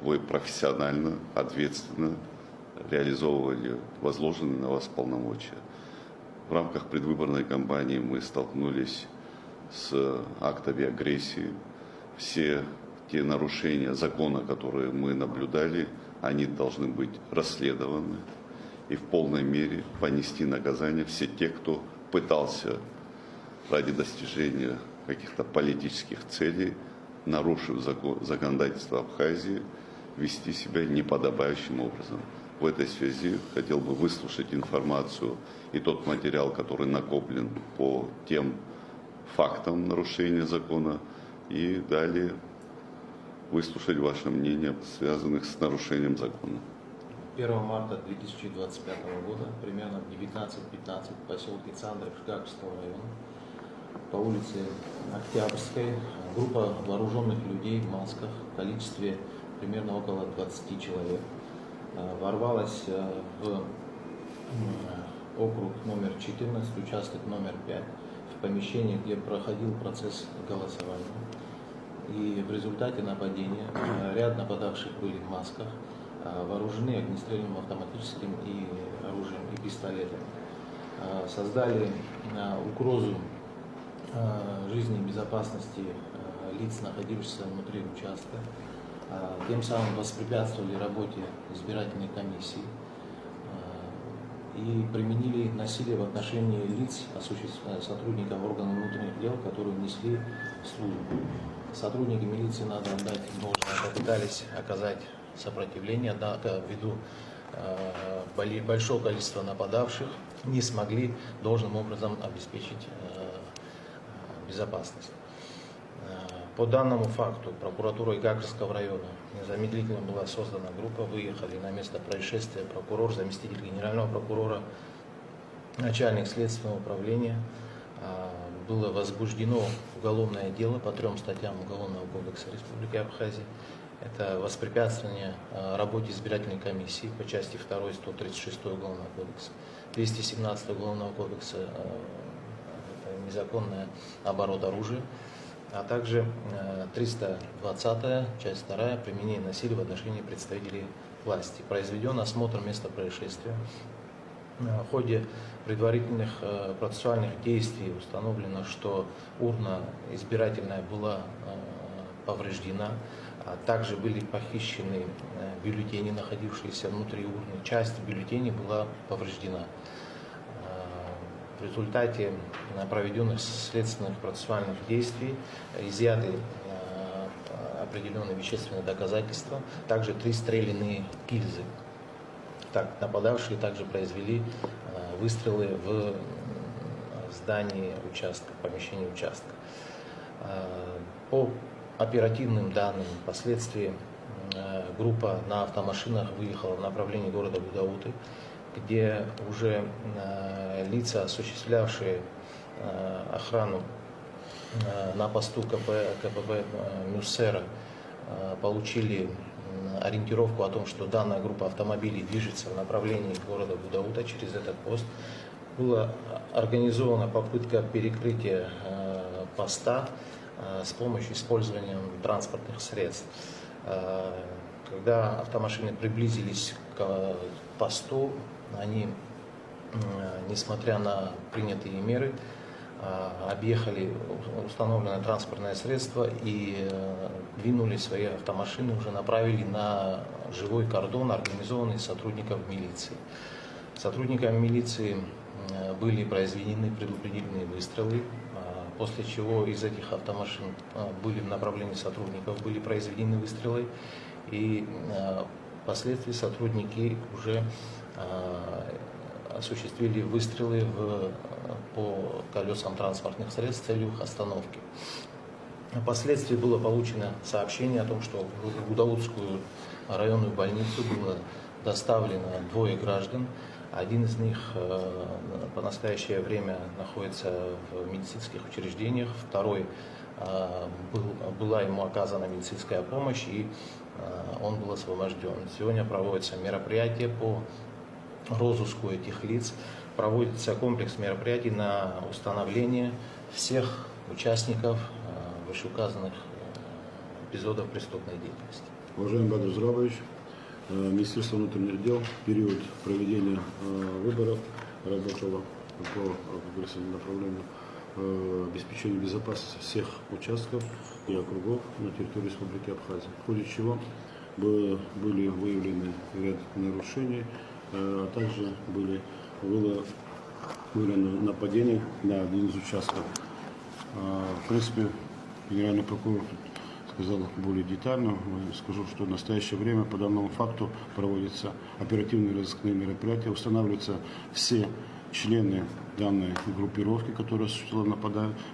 вы профессионально, ответственно реализовывали возложенные на вас полномочия. В рамках предвыборной кампании мы столкнулись с актами агрессии. Все те нарушения закона, которые мы наблюдали, они должны быть расследованы и в полной мере понести наказание все те, кто пытался ради достижения каких-то политических целей, нарушив законодательство Абхазии, вести себя неподобающим образом. В этой связи хотел бы выслушать информацию и тот материал, который накоплен по тем фактам нарушения закона, и далее выслушать ваше мнение, связанных с нарушением закона. 1 марта 2025 года, примерно в 19:15 в поселке Цандров Гагского района, по улице Октябрьской, группа вооруженных людей в масках в количестве примерно около 20 человек ворвалась в округ номер 14, участок номер 5, в помещении, где проходил процесс голосования. И в результате нападения ряд нападавших были в масках, вооружены огнестрельным автоматическим и оружием и пистолетами. Создали угрозу жизни и безопасности лиц, находившихся внутри участка, тем самым воспрепятствовали работе избирательной комиссии и применили насилие в отношении лиц, сотрудников органов внутренних дел, которые несли службу. Сотрудники милиции, надо отдать должное, попытались оказать сопротивление, однако ввиду большого количества нападавших не смогли должным образом обеспечить безопасность. По данному факту прокуратурой Гагрского района незамедлительно была создана группа, выехали на место происшествия прокурор, заместитель генерального прокурора, начальник следственного управления. Было возбуждено уголовное дело по 3 статьям Уголовного кодекса Республики Абхазия. Это воспрепятствование работе избирательной комиссии по части 2 136 Уголовного кодекса, 217 Уголовного кодекса это незаконный оборот оружия, а также 320 часть 2 применение насилия в отношении представителей власти. Произведен осмотр места происшествия. В ходе предварительных процессуальных действий установлено, что урна избирательная была повреждена, а также были похищены бюллетени, находившиеся внутри урны. Часть бюллетеней была повреждена. В результате проведенных следственных процессуальных действий изъяты определенные вещественные доказательства, также 3 стрелянные гильзы. Так, нападавшие также произвели выстрелы в здании участка, помещении участка. По оперативным данным, впоследствии группа на автомашинах выехала в направлении города Гудауты, где уже лица, осуществлявшие охрану на посту КПП Мюссера, получили ориентировку о том, что данная группа автомобилей движется в направлении города Гудаута через этот пост. Была организована попытка перекрытия поста с помощью использования транспортных средств. Когда автомашины приблизились к посту, они, несмотря на принятые меры, объехали установленное транспортное средство и двинули свои автомашины, уже направили на живой кордон, организованный сотрудников милиции. Сотрудниками милиции были произведены предупредительные выстрелы, после чего из этих автомашин были в направлении сотрудников, были произведены выстрелы, и впоследствии сотрудники уже осуществили выстрелы по колесам транспортных средств с целью их остановки. Впоследствии было получено сообщение о том, что в Гудаутскую районную больницу было доставлено 2 граждан. Один из них по настоящее время находится в медицинских учреждениях, второй была ему оказана медицинская помощь, и он был освобожден. Сегодня проводится мероприятие по розыску этих лиц, проводится комплекс мероприятий на установление всех участников вышеуказанных эпизодов преступной деятельности. Уважаемый Бадрус Зурабович, Министерство внутренних дел в период проведения выборов работало по, как говорится, направлению обеспечения безопасности всех участков и округов на территории Республики Абхазия, в ходе чего были выявлены ряд нарушений, а также было выявлено нападение на один из участков. В принципе, генеральный прокурор сказал более детально. Скажу, что в настоящее время по данному факту проводятся оперативные разыскные мероприятия, устанавливаются все члены данной группировки, которая осуществила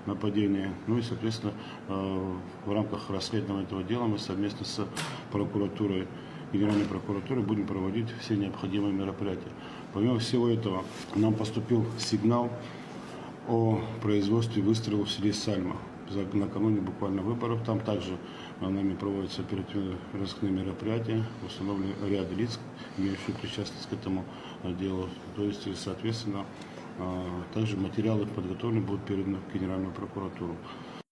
нападение. Ну и, соответственно, в рамках расследования этого дела мы совместно с прокуратурой, Генеральной прокуратурой будем проводить все необходимые мероприятия. Помимо всего этого, нам поступил сигнал о производстве выстрелов в селе Сальма. Накануне буквально выборов. Там также нами проводятся оперативные разыскные мероприятия, установлены ряд лиц, имеющих причастность к этому делу. То есть, соответственно, также материалы подготовлены будут переданы в Генеральную прокуратуру.